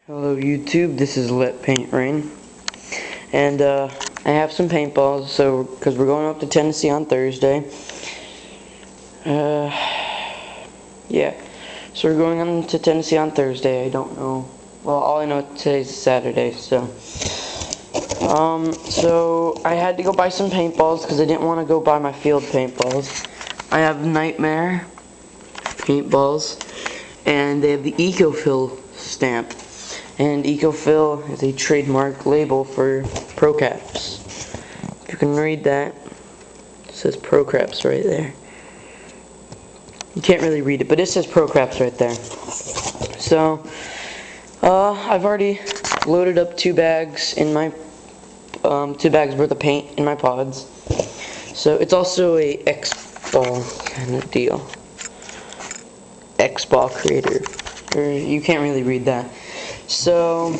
Hello YouTube, this is Let Paint Rain, and I have some paintballs, so because we're going up to Tennessee on Thursday. Yeah, so we're going on to Tennessee on Thursday. I don't know, well, all I know today's Saturday, so I had to go buy some paintballs because I didn't want to go buy my field paintballs. I have Nightmare paintballs, and they have the Ecofill stamp. And Ecofill is a trademark label for Pro Caps. If you can read that, it says Pro Caps right there. You can't really read it, but it says Pro Caps right there. So, I've already loaded up 2 bags in my 2 bags worth of paint in my pods. So it's also a X-ball kind of deal. X-ball creator. You can't really read that. So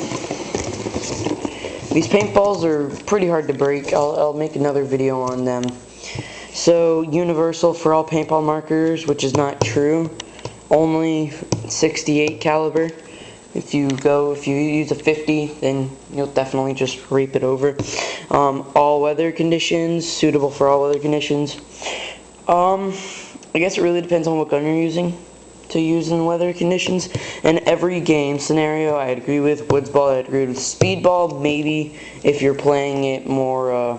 these paintballs are pretty hard to break. I'll make another video on them. So universal for all paintball markers, which is not true. Only 68 caliber. If you use a 50, then you'll definitely just rape it over. All weather conditions, suitable for all weather conditions. I guess it really depends on what gun you're using to use in weather conditions. And every game scenario I agree with. Woods ball I agree with. Speedball maybe if you're playing it more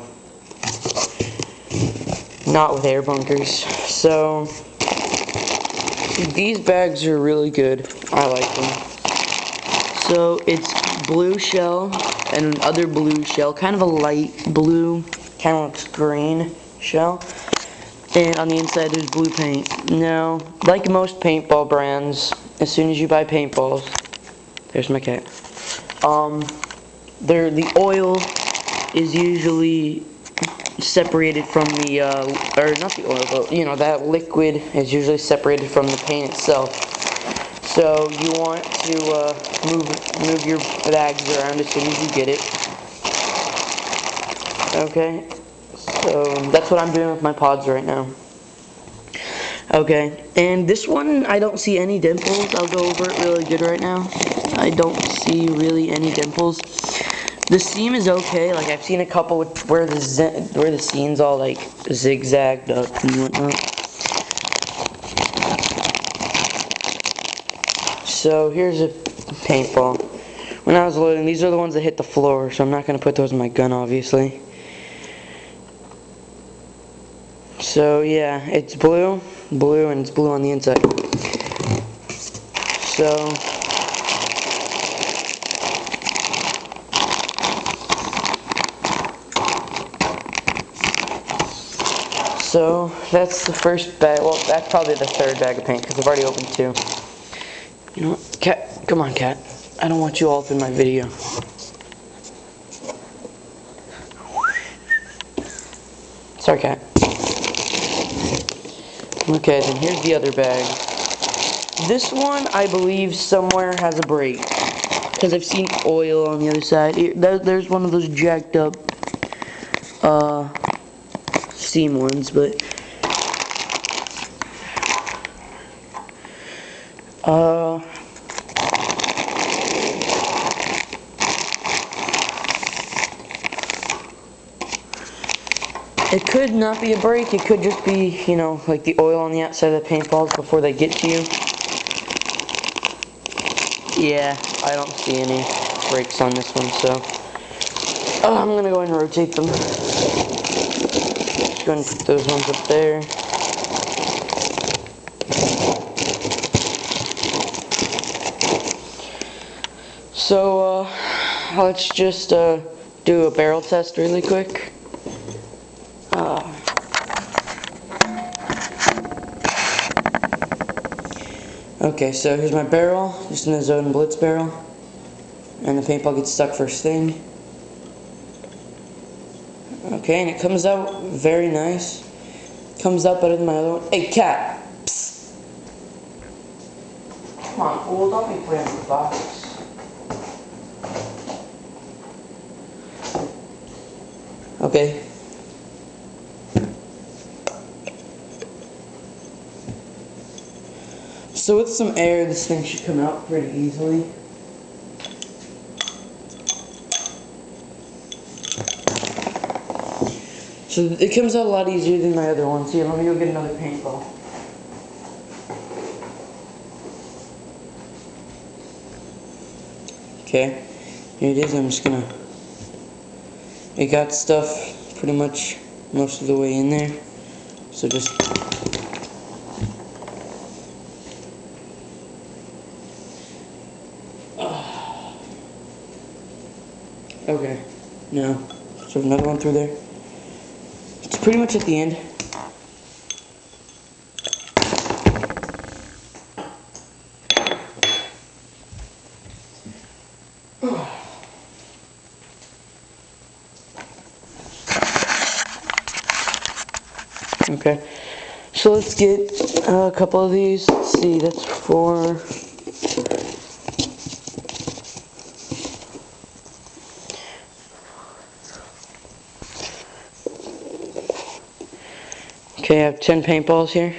not with air bunkers. So these bags are really good. I like them. So it's blue shell and another blue shell, kind of a light blue, kind of looks green shell. And on the inside there's blue paint. Now, like most paintball brands, as soon as you buy paintballs, there's my cat. The oil is usually separated from the, or not the oil, but you know, that liquid is usually separated from the paint itself. So you want to move your bags around as soon as you get it. Okay. So that's what I'm doing with my pods right now. Okay, and this one I don't see any dimples. I'll go over it really good right now. I don't see really any dimples. The seam is okay. Like I've seen a couple where the seam's all like zigzagged up and whatnot. So here's a paintball. When I was loading, these are the ones that hit the floor, so I'm not gonna put those in my gun, obviously. So yeah, it's blue, and it's blue on the inside. So that's the first bag. Well, that's probably the third bag of paint because I've already opened 2. You know what, cat? Come on, cat. I don't want you all up in my video. Sorry, cat. Okay, then here's the other bag. This one, I believe, somewhere has a break. Because I've seen oil on the other side. There's one of those jacked up seam ones, but it could not be a break. It could just be, you know, like the oil on the outside of the paintballs before they get to you. Yeah, I don't see any breaks on this one, so I'm gonna go ahead and rotate them. Just go ahead and put those ones up there. So let's just do a barrel test really quick. Okay, so here's my barrel, just in the Zone Blitz barrel, and the paintball gets stuck first thing. Okay, and it comes out very nice. Comes out better than my other one. Hey, cat! Psst. Come on, fool, don't be playing with the box. Okay. So with some air, this thing should come out pretty easily. So it comes out a lot easier than my other ones. Here, let me go get another paintball. Okay, here it is. I'm just gonna... It got stuff pretty much most of the way in there. So just... Okay, now, so another one through there. It's pretty much at the end. Okay, so let's get a couple of these. Let's see, that's 4. Okay, I have 10 paintballs here.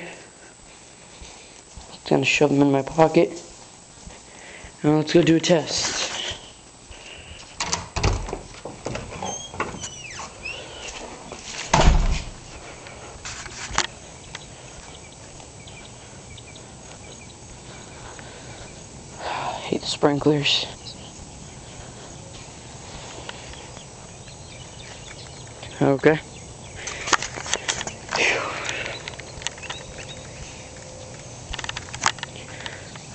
Just gonna shove them in my pocket. Now let's go do a test. I hate the sprinklers. Okay.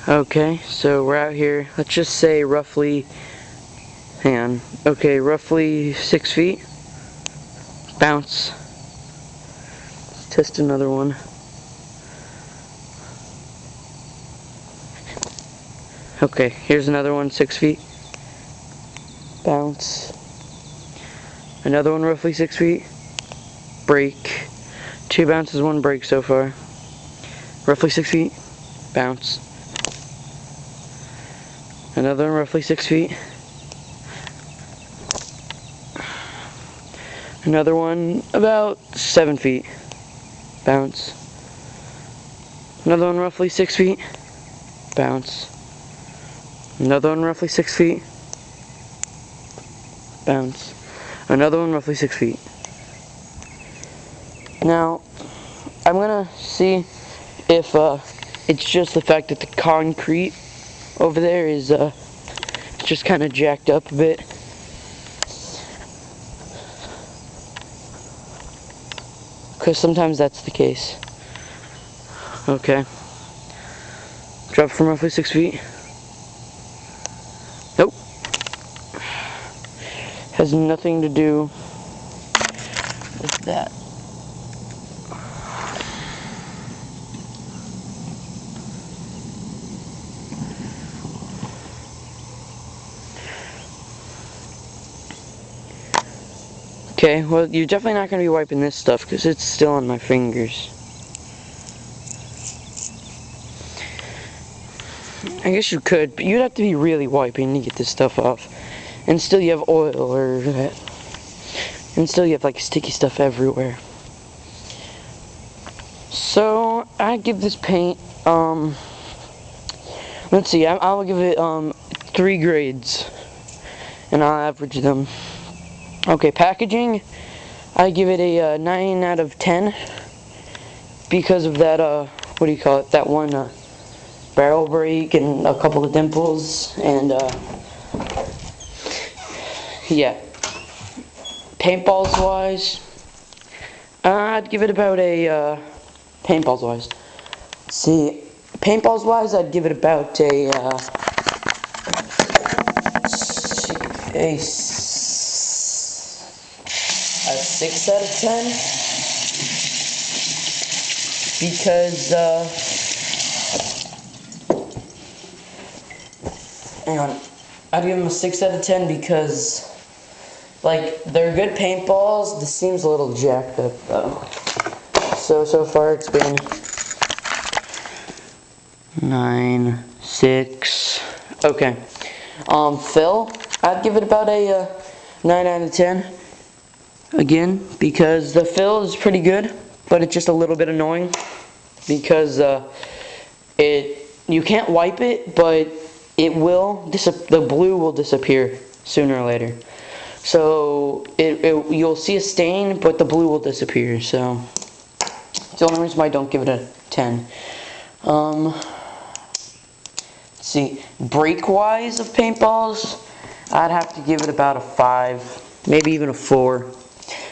Okay, so we're out here, let's just say roughly, hang on, okay, roughly 6 feet. Bounce. Let's test another one. Okay, here's another one, 6 feet. Bounce. Another one roughly 6 feet. Break. 2 bounces, 1 break so far. Roughly 6 feet. Bounce. Another one roughly 6 feet. Another one about 7 feet. Bounce. Another one roughly 6 feet. Bounce. Another one roughly 6 feet. Bounce. Another one roughly 6 feet. Now, I'm gonna see if it's just the fact that the concrete over there is just kind of jacked up a bit. Because sometimes that's the case. Okay. Drop from roughly 6 feet. Nope. Has nothing to do with that. Okay, well, you're definitely not going to be wiping this stuff because it's still on my fingers. I guess you could, but you'd have to be really wiping to get this stuff off. And still you have oil or that. And still you have like sticky stuff everywhere. So, I give this paint, let's see, I'll give it 3 grades. And I'll average them. Okay, packaging, I give it a 9 out of 10 because of that, what do you call it, that one barrel break and a couple of dimples, and yeah. Paintballs wise, I'd give it about a, paintballs wise, see, paintballs wise, I'd give it about a 6 out of 10 because hang on, I'd give them a 6 out of 10 because like they're good paintballs. This seems a little jacked up though. So far it's been 9, 6. Okay. Fill, I'd give it about a 9 out of 10. Again, because the fill is pretty good, but it's just a little bit annoying because you can't wipe it, but it will the blue will disappear sooner or later. So you'll see a stain, but the blue will disappear. So it's the only reason why I don't give it a 10. Let's see, break-wise of paintballs, I'd have to give it about a 5, maybe even a 4,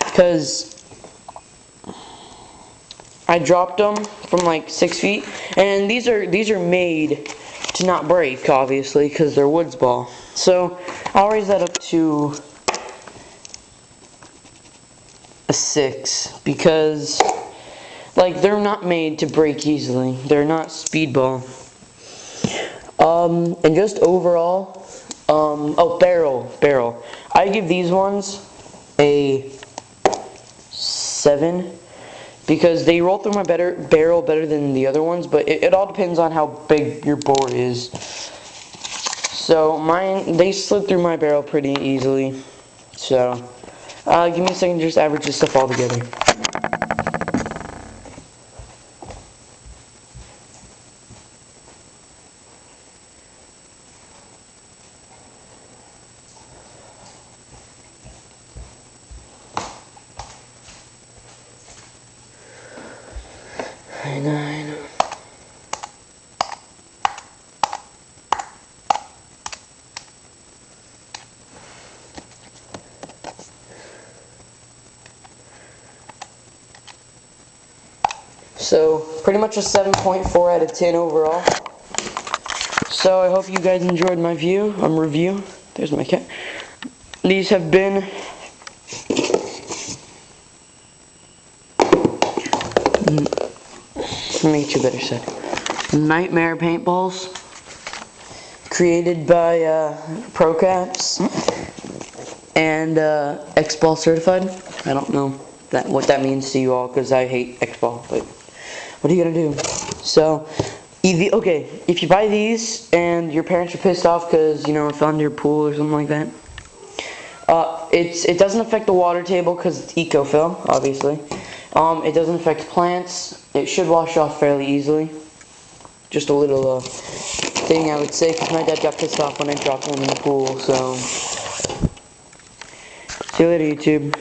because I dropped them from like 6 feet, and these are made to not break, obviously, because they're woods ball. So I'll raise that up to a 6, because like they're not made to break easily. They're not speedball. And just overall, oh, barrel. I give these ones a 7. Because they roll through my barrel better than the other ones, but it all depends on how big your bore is. So mine, they slid through my barrel pretty easily. So, give me a second to just average this stuff all together. I know. So, pretty much a 7.4 out of 10 overall. So, I hope you guys enjoyed my review. There's my cat. These have been let me get you a better set. Nightmare paintballs, created by ProCaps and X-Ball certified. I don't know what that means to you all, because I hate X-Ball, but what are you gonna do? So, okay, if you buy these and your parents are pissed off because, you know, it fell into your pool or something like that, it doesn't affect the water table because it's eco-fill, obviously. It doesn't affect plants. It should wash off fairly easily. Just a little thing I would say, because my dad got pissed off when I dropped him in the pool. So, see you later, YouTube.